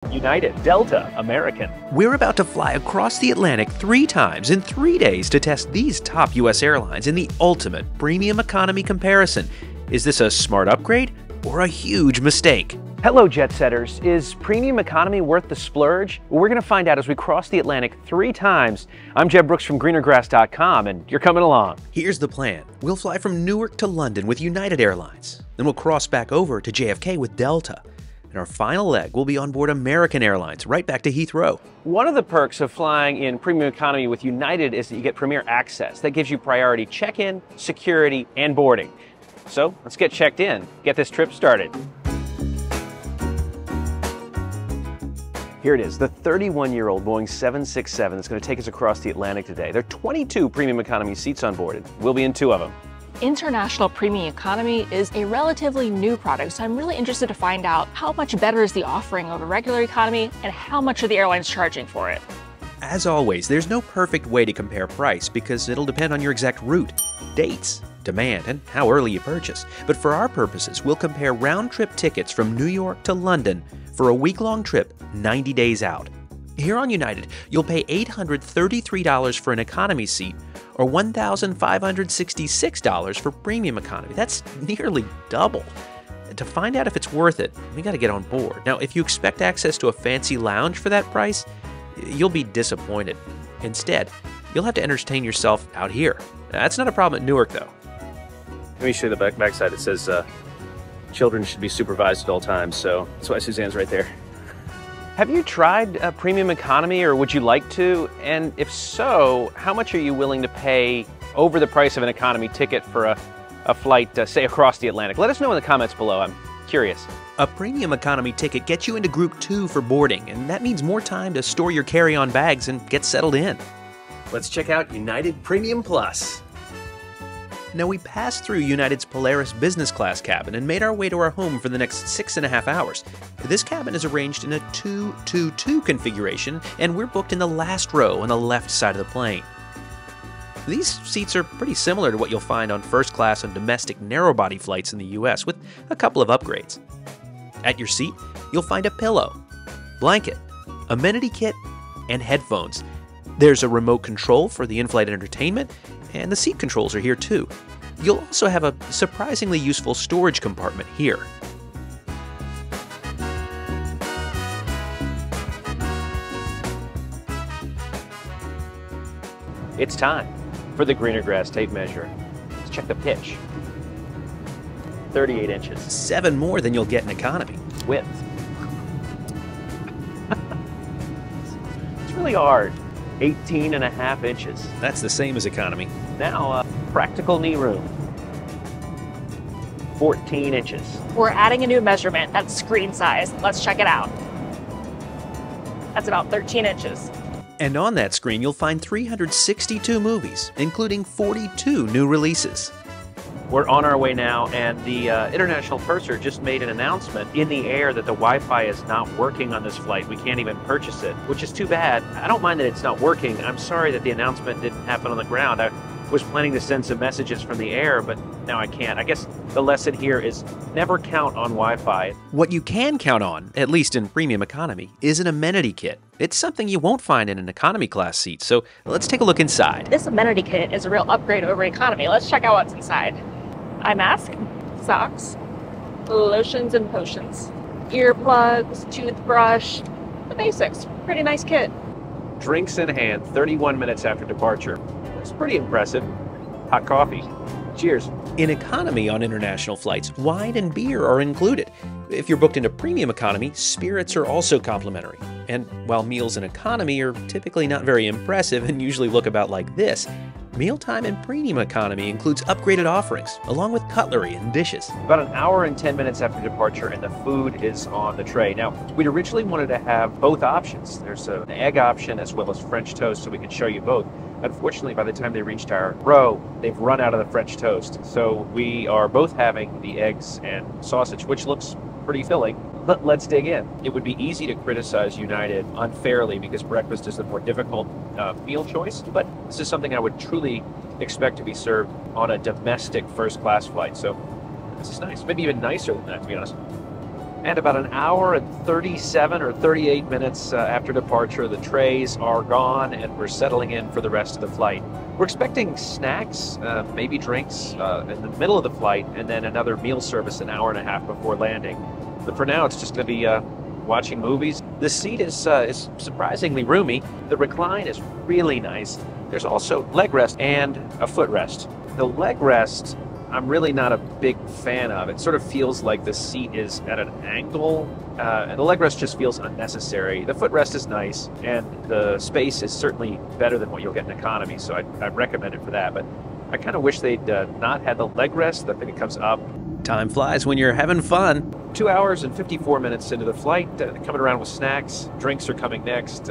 United, Delta, American. We're about to fly across the Atlantic 3 times in 3 days to test these top US airlines in the ultimate premium economy comparison. Is this a smart upgrade or a huge mistake? Hello, jet setters. Is premium economy worth the splurge? Well, we're going to find out as we cross the Atlantic 3 times. I'm Jeb Brooks from greenergrass.com, and you're coming along. Here's the plan. We'll fly from Newark to London with United Airlines. Then we'll cross back over to JFK with Delta. And our final leg will be on board American Airlines, right back to Heathrow. One of the perks of flying in premium economy with United is that you get premier access. That gives you priority check-in, security, and boarding. So let's get checked in, get this trip started. Here it is, the 31-year-old Boeing 767 that's going to take us across the Atlantic today. There are 22 premium economy seats on board, and we'll be in 2 of them. International Premium Economy is a relatively new product, so I'm really interested to find out how much better is the offering of a regular economy and how much are the airlines charging for it. As always, there's no perfect way to compare price because it'll depend on your exact route, dates, demand, and how early you purchase. But for our purposes, we'll compare round-trip tickets from New York to London for a week-long trip 90 days out. Here on United, you'll pay $833 for an economy seat or $1,566 for premium economy. That's nearly double. To find out if it's worth it, we got to get on board. Now, if you expect access to a fancy lounge for that price, you'll be disappointed. Instead, you'll have to entertain yourself out here. That's not a problem at Newark, though. Let me show you the backside. It says children should be supervised at all times, so that's why Suzanne's right there. Have you tried premium economy, or would you like to? And if so, how much are you willing to pay over the price of an economy ticket for a flight, say, across the Atlantic? Let us know in the comments below. I'm curious. A premium economy ticket gets you into Group 2 for boarding, and that means more time to store your carry-on bags and get settled in. Let's check out United Premium Plus. Now, we passed through United's Polaris business class cabin and made our way to our home for the next 6.5 hours. This cabin is arranged in a 2-2-2 configuration, and we're booked in the last row on the left side of the plane. These seats are pretty similar to what you'll find on first class on domestic narrow-body flights in the US, with a couple of upgrades. At your seat, you'll find a pillow, blanket, amenity kit, and headphones. There's a remote control for the in-flight entertainment, and the seat controls are here too. You'll also have a surprisingly useful storage compartment here. It's time for the greener grass tape measure. Let's check the pitch. 38 inches. 7 more than you'll get in economy. Width. It's really hard. 18.5 inches. That's the same as economy. Now, practical knee room. 14 inches. We're adding a new measurement, that's screen size. Let's check it out. That's about 13 inches. And on that screen, you'll find 362 movies, including 42 new releases. We're on our way now, and the international purser just made an announcement in the air that the Wi-Fi is not working on this flight. We can't even purchase it, which is too bad. I don't mind that it's not working. I'm sorry that the announcement didn't happen on the ground. I was planning to send some messages from the air, but now I can't. I guess the lesson here is never count on Wi-Fi. What you can count on, at least in premium economy, is an amenity kit. It's something you won't find in an economy class seat, so let's take a look inside. This amenity kit is a real upgrade over economy. Let's check out what's inside. Eye mask, socks, lotions and potions, earplugs, toothbrush, the basics. Pretty nice kit. Drinks in hand, 31 minutes after departure. That's pretty impressive. Hot coffee. Cheers. In economy on international flights, wine and beer are included. If you're booked into premium economy, spirits are also complimentary. And while meals in economy are typically not very impressive and usually look about like this, mealtime in premium economy includes upgraded offerings, along with cutlery and dishes. About an hour and 10 minutes after departure, and the food is on the tray. Now, we'd originally wanted to have both options. There's an egg option as well as French toast, so we could show you both. Unfortunately, by the time they reached our row, they've run out of the French toast. So we are both having the eggs and sausage, which looks pretty filling. But let's dig in. It would be easy to criticize United unfairly because breakfast is the more difficult meal choice, but this is something I would truly expect to be served on a domestic first class flight. So this is nice, maybe even nicer than that, to be honest. And about an hour and 37 or 38 minutes after departure, the trays are gone and we're settling in for the rest of the flight. We're expecting snacks, maybe drinks in the middle of the flight, and then another meal service an hour and a half before landing. But for now, it's just going to be watching movies. The seat is surprisingly roomy. The recline is really nice. There's also leg rest and a footrest. The leg rest, I'm really not a big fan of. It sort of feels like the seat is at an angle, and the leg rest just feels unnecessary. The footrest is nice, and the space is certainly better than what you'll get in economy, so I'd recommend it for that. But I kind of wish they'd not had the leg rest. I think it comes up. Time flies when you're having fun. 2 hours and 54 minutes into the flight, coming around with snacks. Drinks are coming next.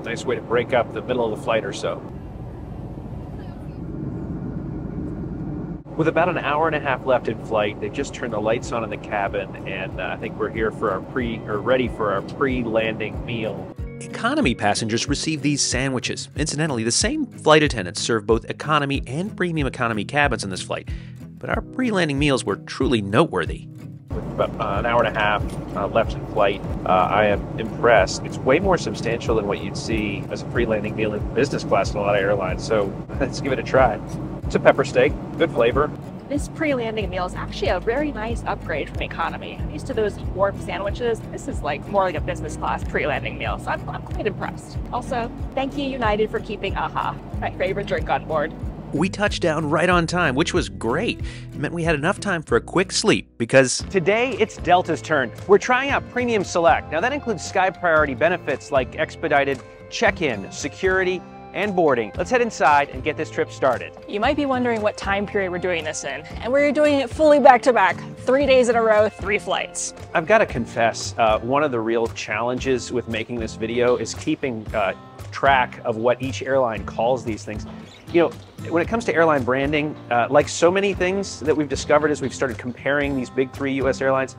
Nice way to break up the middle of the flight or so. With about an hour and a half left in flight, they just turned the lights on in the cabin, and I think we're here for our ready for our pre-landing meal. Economy passengers receive these sandwiches. Incidentally, the same flight attendants serve both economy and premium economy cabins on this flight, but our pre-landing meals were truly noteworthy. With about an hour and a half left in flight, I am impressed. It's way more substantial than what you'd see as a pre-landing meal in business class in a lot of airlines, so let's give it a try. It's a pepper steak, good flavor. This pre-landing meal is actually a very nice upgrade from economy. I'm used to those warm sandwiches. This is like more like a business class pre-landing meal, so I'm quite impressed. Also, thank you United for keeping AHA, my favorite drink, on board. We touched down right on time, which was great. It meant we had enough time for a quick sleep because today it's Delta's turn. We're trying out Premium Select. Now that includes Sky Priority benefits like expedited check-in, security, and boarding. Let's head inside and get this trip started. You might be wondering what time period we're doing this in, and we're doing it fully back-to-back, 3 days in a row, 3 flights. I've got to confess, one of the real challenges with making this video is keeping track of what each airline calls these things. You know, when it comes to airline branding, like so many things that we've discovered as we've started comparing these big 3 US airlines,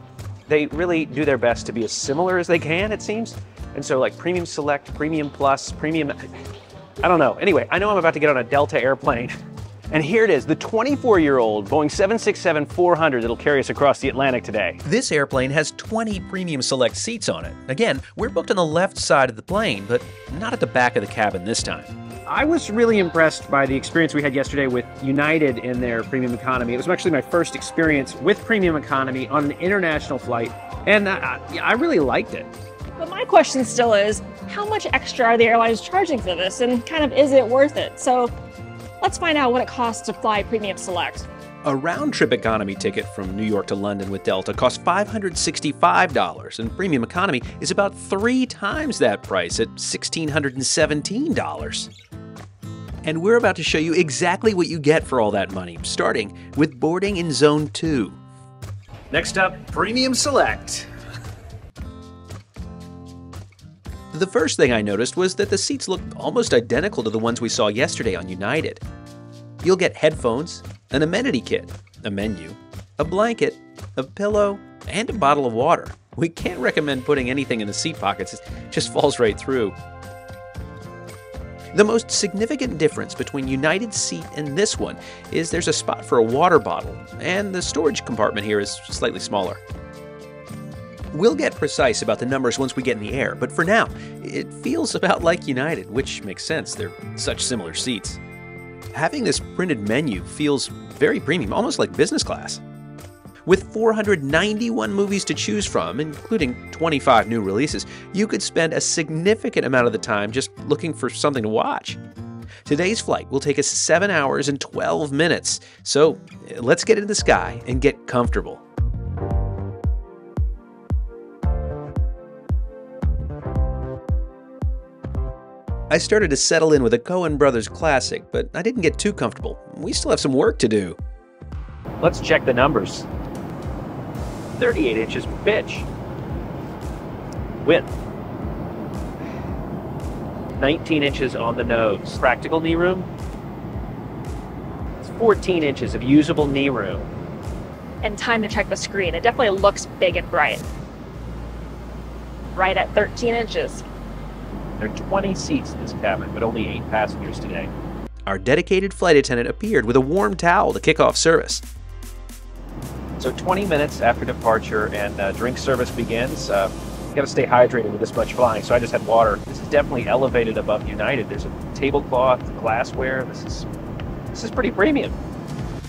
they really do their best to be as similar as they can, it seems. And so like Premium Select, Premium Plus, Premium, I don't know. Anyway, I know I'm about to get on a Delta airplane. And here it is, the 24-year-old Boeing 767-400 that'll carry us across the Atlantic today. this airplane has 20 Premium Select seats on it. Again, we're booked on the left side of the plane, but not at the back of the cabin this time. I was really impressed by the experience we had yesterday with United in their Premium Economy. It was actually my first experience with Premium Economy on an international flight, and I really liked it. But my question still is, how much extra are the airlines charging for this, and kind of is it worth it? So let's find out what it costs to fly Premium Select. A round-trip economy ticket from New York to London with Delta costs $565, and premium economy is about 3 times that price at $1,617. And we're about to show you exactly what you get for all that money, starting with boarding in Zone 2. Next up, Premium Select. The first thing I noticed was that the seats looked almost identical to the ones we saw yesterday on United. You'll get headphones, an amenity kit, a menu, a blanket, a pillow, and a bottle of water. We can't recommend putting anything in the seat pockets, it just falls right through. The most significant difference between United's seat and this one is there's a spot for a water bottle, and the storage compartment here is slightly smaller. We'll get precise about the numbers once we get in the air, but for now, it feels about like United, which makes sense, they're such similar seats. Having this printed menu feels very premium, almost like business class. With 491 movies to choose from, including 25 new releases, you could spend a significant amount of the time just looking for something to watch. Today's flight will take us 7 hours and 12 minutes, so let's get into the sky and get comfortable. I started to settle in with a Coen Brothers classic, but I didn't get too comfortable. We still have some work to do. Let's check the numbers. 38 inches pitch. Width. 19 inches on the nose. Practical knee room. It's 14 inches of usable knee room. And time to check the screen. It definitely looks big and bright. Right at 13 inches. There are 20 seats in this cabin, but only 8 passengers today. Our dedicated flight attendant appeared with a warm towel to kick off service. So 20 minutes after departure and drink service begins. You got to stay hydrated with this much flying, so I just had water. This is definitely elevated above United. There's a tablecloth, glassware. This is pretty premium.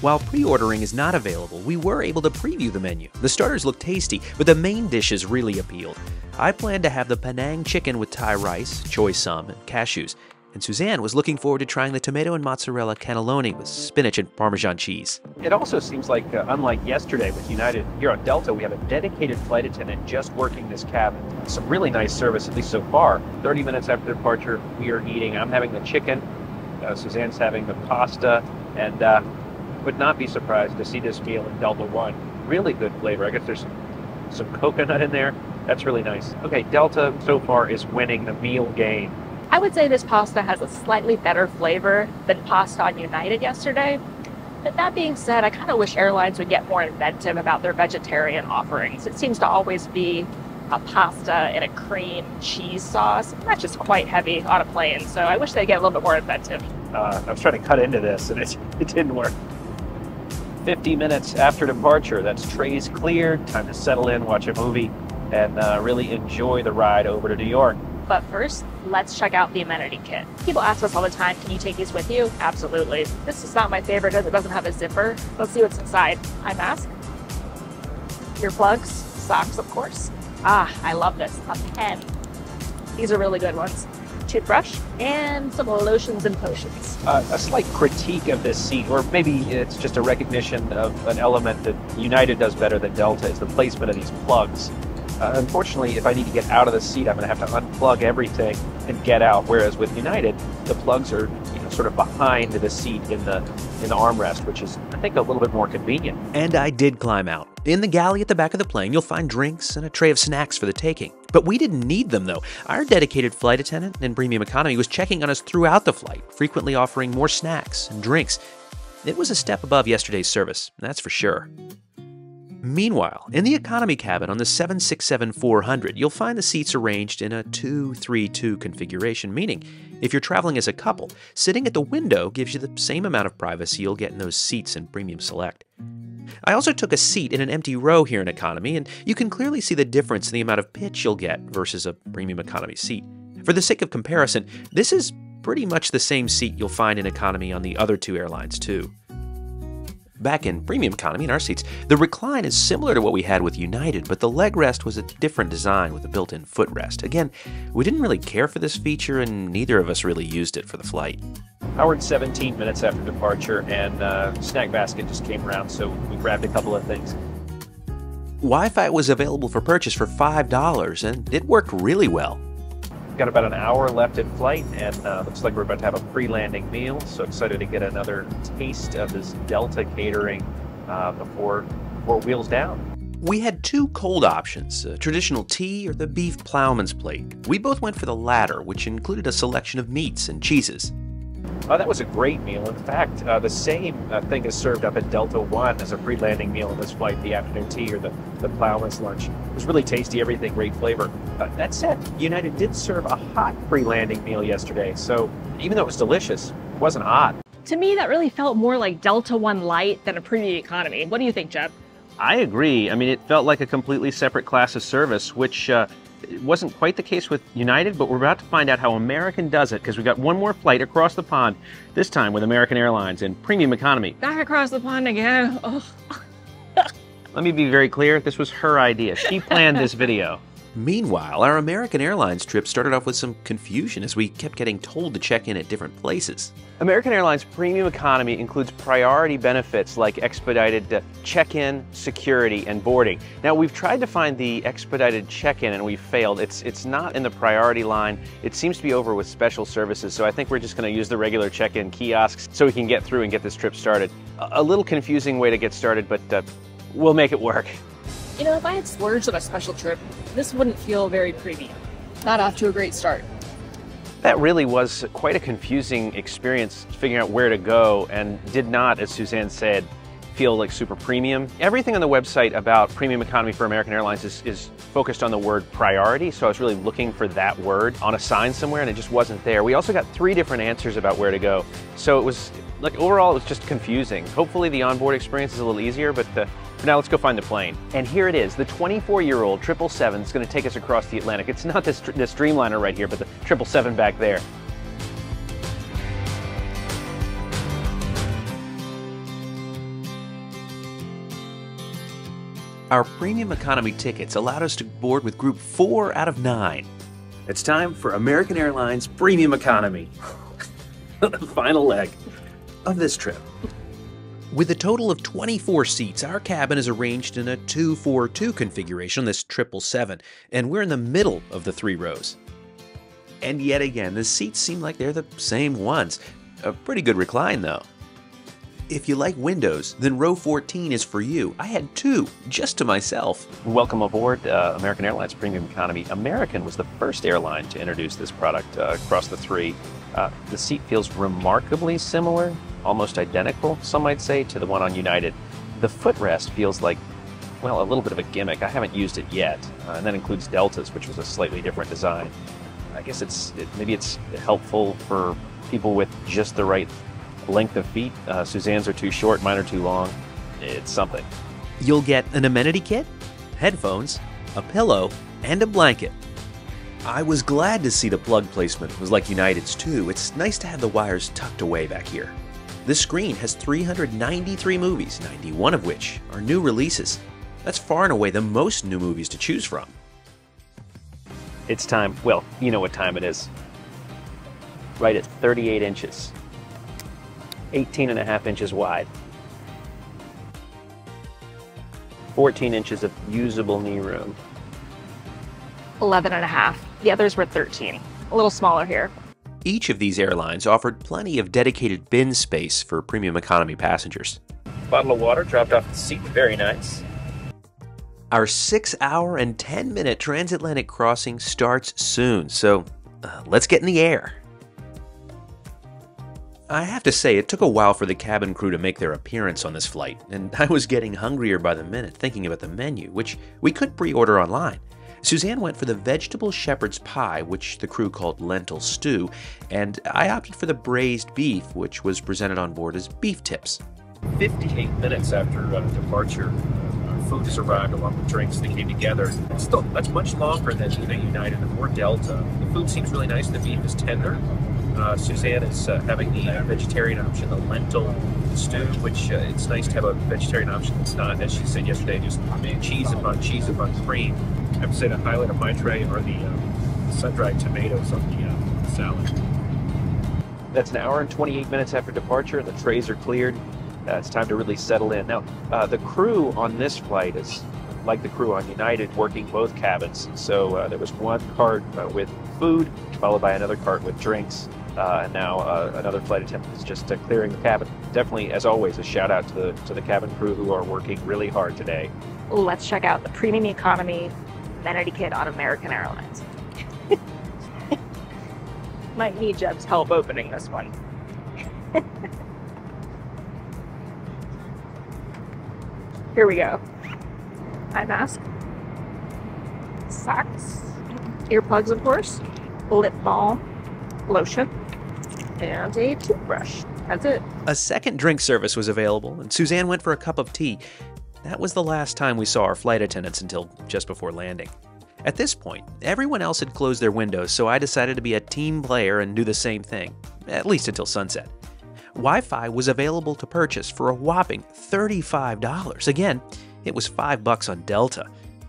While pre-ordering is not available, we were able to preview the menu. The starters looked tasty, but the main dishes really appealed. I planned to have the Penang chicken with Thai rice, choy sum, and cashews. And Suzanne was looking forward to trying the tomato and mozzarella cannelloni with spinach and Parmesan cheese. It also seems like, unlike yesterday with United, here on Delta, we have a dedicated flight attendant just working this cabin. Some really nice service, at least so far. 30 minutes after departure, we are eating. I'm having the chicken. Suzanne's having the pasta. And would not be surprised to see this meal in Delta One. Really good flavor. I guess there's some coconut in there. That's really nice. Okay, Delta so far is winning the meal game. I would say this pasta has a slightly better flavor than pasta on United yesterday. But that being said, I kind of wish airlines would get more inventive about their vegetarian offerings. It seems to always be a pasta and a cream cheese sauce. That's just quite heavy on a plane, so I wish they'd get a little bit more inventive. I was trying to cut into this and it didn't work. 50 minutes after departure, that's trays cleared, time to settle in, watch a movie, and really enjoy the ride over to New York. But first, let's check out the amenity kit. People ask us all the time, can you take these with you? Absolutely. This is not my favorite as it doesn't have a zipper. Let's see what's inside. Eye mask, earplugs, socks, of course. Ah, I love this. A pen. These are really good ones. Toothbrush, and some lotions and potions. A slight critique of this seat, or maybe it's just a recognition of an element that United does better than Delta, is the placement of these plugs. Unfortunately, if I need to get out of the seat, I'm going to have to unplug everything and get out, whereas with United, the plugs are sort of behind the seat in the armrest, which is, I think, a little bit more convenient. And I did climb out. In the galley at the back of the plane, you'll find drinks and a tray of snacks for the taking. But we didn't need them, though. Our dedicated flight attendant in premium economy was checking on us throughout the flight, frequently offering more snacks and drinks. It was a step above yesterday's service, that's for sure. Meanwhile, in the economy cabin on the 767-400, you'll find the seats arranged in a 2-3-2 configuration, meaning if you're traveling as a couple, sitting at the window gives you the same amount of privacy you'll get in those seats in Premium Select. I also took a seat in an empty row here in economy, and you can clearly see the difference in the amount of pitch you'll get versus a premium economy seat. For the sake of comparison, this is pretty much the same seat you'll find in economy on the other two airlines too. Back in premium economy in our seats, the recline is similar to what we had with United, but the leg rest was a different design with a built-in footrest. Again, we didn't really care for this feature, and neither of us really used it for the flight. Howard, 17 minutes after departure, and snack basket just came around, so we grabbed a couple of things. Wi-Fi was available for purchase for $5, and it worked really well. Got about an hour left in flight, and looks like we're about to have a pre-landing meal. So excited to get another taste of this Delta catering before wheels down. We had two cold options, traditional tea or the beef ploughman's plate. We both went for the latter, which included a selection of meats and cheeses. That was a great meal. In fact, the same thing is served up at Delta One as a pre-landing meal in this flight, the afternoon tea or the ploughman's lunch. It was really tasty, everything, great flavor. That said, United did serve a hot pre-landing meal yesterday, so even though it was delicious, it wasn't hot. To me, that really felt more like Delta One Light than a premium economy. What do you think, Jeb? I agree. I mean, it felt like a completely separate class of service, which it wasn't quite the case with United, but we're about to find out how American does it, because we got one more flight across the pond, this time with American Airlines in premium economy. Back across the pond again. Oh. Let me be very clear, this was her idea. She planned this video. Meanwhile, our American Airlines trip started off with some confusion as we kept getting told to check in at different places. American Airlines Premium Economy includes priority benefits like expedited check-in, security, and boarding. Now, we've tried to find the expedited check-in and we've failed. It's not in the priority line. It seems to be over with special services, so I think we're just going to use the regular check-in kiosks so we can get through and get this trip started. A little confusing way to get started, but we'll make it work. You know, if I had splurged on a special trip, this wouldn't feel very premium. Not off to a great start. That really was quite a confusing experience figuring out where to go, and did not, as Suzanne said, feel like super premium. Everything on the website about premium economy for American Airlines is focused on the word priority, so I was really looking for that word on a sign somewhere and it just wasn't there. We also got 3 different answers about where to go, so it was, like, overall it was just confusing. Hopefully the onboard experience is a little easier, but Now let's go find the plane. And here it is, the 24-year-old 777 is going to take us across the Atlantic. It's not this Dreamliner right here, but the 777 back there. Our premium economy tickets allowed us to board with group 4 out of 9. It's time for American Airlines Premium Economy. The final leg of this trip. With a total of 24 seats, our cabin is arranged in a 2-4-2 configuration on this 777, and we're in the middle of the 3 rows. And yet again, the seats seem like they're the same ones. A pretty good recline, though. If you like windows, then row 14 is for you. I had 2, just to myself. Welcome aboard American Airlines Premium Economy. American was the first airline to introduce this product across the 3. The seat feels remarkably similar, almost identical, some might say, to the one on United. The footrest feels like, well, a little bit of a gimmick. I haven't used it yet, and that includes Delta's, which was a slightly different design. I guess maybe it's helpful for people with just the right length of feet. Suzanne's are too short, mine are too long. It's something. You'll get an amenity kit, headphones, a pillow, and a blanket. I was glad to see the plug placement was like United's too. It's nice to have the wires tucked away back here. This screen has 393 movies, 91 of which are new releases. That's far and away the most new movies to choose from. It's time. Well, you know what time it is. Right at 38 inches. 18.5 inches wide. 14 inches of usable knee room. 11.5. The others were 13. A little smaller here. Each of these airlines offered plenty of dedicated bin space for premium economy passengers. Bottle of water dropped off the seat. Very nice. Our 6-hour and 10-minute transatlantic crossing starts soon, so let's get in the air. I have to say, it took a while for the cabin crew to make their appearance on this flight, and I was getting hungrier by the minute thinking about the menu, which we could pre-order online. Suzanne went for the vegetable shepherd's pie, which the crew called lentil stew, and I opted for the braised beef, which was presented on board as beef tips. 58 minutes after departure, our food has arrived along with drinks that came together. Still, that's much longer than United or Delta. The food seems really nice. The beef is tender. Suzanne is having the vegetarian option, the lentil stew, which it's nice to have a vegetarian option that's not, as she said yesterday, just cheese upon cream. I have to say the highlight of my tray are the sun-dried tomatoes on the salad. That's an hour and 28 minutes after departure. The trays are cleared. It's time to really settle in. Now, the crew on this flight is like the crew on United, working both cabins. So there was one cart with food, followed by another cart with drinks. And now another flight attendant is just clearing the cabin. Definitely, as always, a shout out to the cabin crew who are working really hard today. Let's check out the premium economy amenity kit on American Airlines. Might need Jeb's help opening this one. Here we go. Eye mask, socks, earplugs, of course, lip balm, lotion, and a toothbrush. That's it. A second drink service was available, and Suzanne went for a cup of tea. That was the last time we saw our flight attendants until just before landing. At this point, everyone else had closed their windows, so I decided to be a team player and do the same thing, at least until sunset. Wi-Fi was available to purchase for a whopping $35. Again, it was $5 on Delta.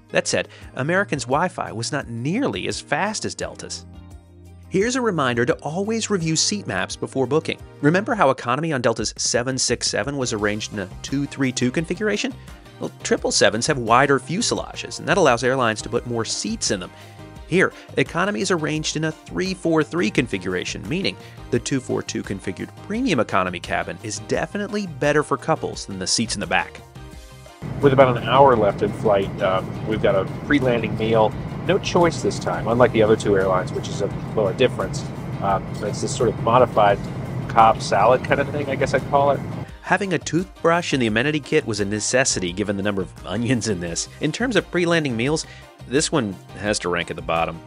That said, American's Wi-Fi was not nearly as fast as Delta's. Here's a reminder to always review seat maps before booking. Remember how economy on Delta's 767 was arranged in a 2-3-2 configuration? Well, 777s have wider fuselages, and that allows airlines to put more seats in them. Here, economy is arranged in a 3-4-3 configuration, meaning the 2-4-2 configured premium economy cabin is definitely better for couples than the seats in the back. With about an hour left in flight, we've got a pre-landing meal. No choice this time, unlike the other two airlines, which is a difference. It's this sort of modified Cobb salad kind of thing, I guess I'd call it. Having a toothbrush in the amenity kit was a necessity given the number of onions in this. In terms of pre-landing meals, this one has to rank at the bottom.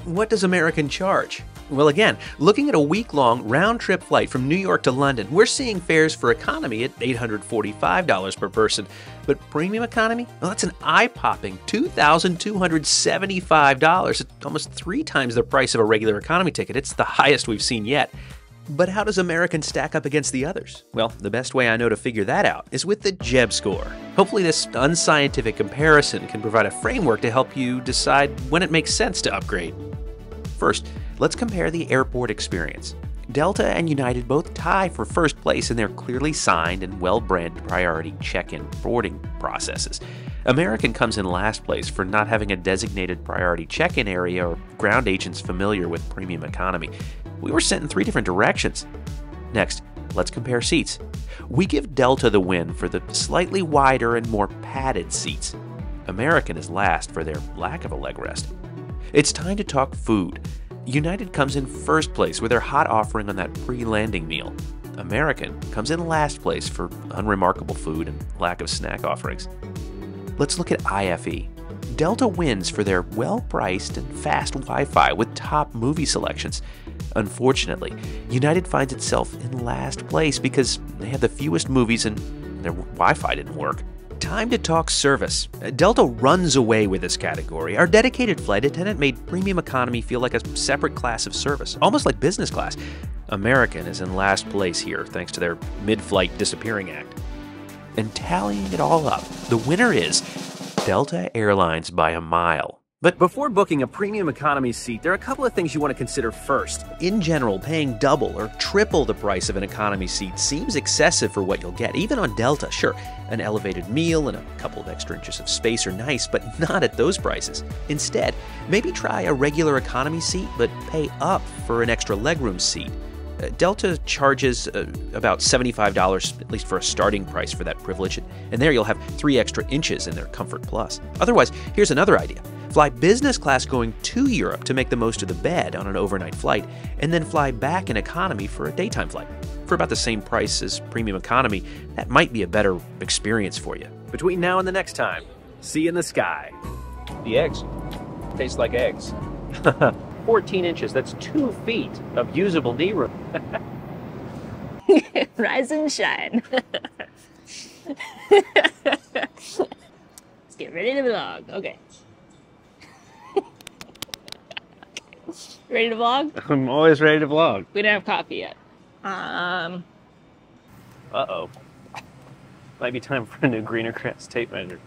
What does American charge? Well, again, looking at a week-long round-trip flight from New York to London, we're seeing fares for economy at $845 per person. But premium economy? Well, that's an eye-popping $2,275. It's almost 3 times the price of a regular economy ticket. It's the highest we've seen yet. But how does American stack up against the others? Well, the best way I know to figure that out is with the JebScore. Hopefully this unscientific comparison can provide a framework to help you decide when it makes sense to upgrade. First, let's compare the airport experience. Delta and United both tie for first place in their clearly signed and well-branded priority check-in boarding processes. American comes in last place for not having a designated priority check-in area or ground agents familiar with premium economy. We were sent in 3 different directions. Next, let's compare seats. We give Delta the win for the slightly wider and more padded seats. American is last for their lack of a leg rest. It's time to talk food. United comes in first place with their hot offering on that pre-landing meal. American comes in last place for unremarkable food and lack of snack offerings. Let's look at IFE. Delta wins for their well-priced and fast Wi-Fi with top movie selections. Unfortunately, United finds itself in last place because they have the fewest movies and their Wi-Fi didn't work. Time to talk service. Delta runs away with this category. Our dedicated flight attendant made premium economy feel like a separate class of service, almost like business class. American is in last place here thanks to their mid-flight disappearing act. And tallying it all up, the winner is Delta Airlines by a mile. But before booking a premium economy seat, there are a couple of things you want to consider first. In general, paying double or triple the price of an economy seat seems excessive for what you'll get. Even on Delta, sure, an elevated meal and a couple of extra inches of space are nice, but not at those prices. Instead, maybe try a regular economy seat, but pay up for an extra legroom seat. Delta charges about $75, at least for a starting price for that privilege, and there you'll have 3 extra inches in their Comfort Plus. Otherwise, here's another idea. Fly business class going to Europe to make the most of the bed on an overnight flight, and then fly back in economy for a daytime flight. For about the same price as premium economy, that might be a better experience for you. Between now and the next time, see you in the sky. The eggs taste like eggs. 14 inches, that's 2 feet of usable knee room. Rise and shine. Let's get ready to vlog. Okay. Ready to vlog? I'm always ready to vlog. We don't have coffee yet. Uh-oh. Might be time for a new greener grass tape measure.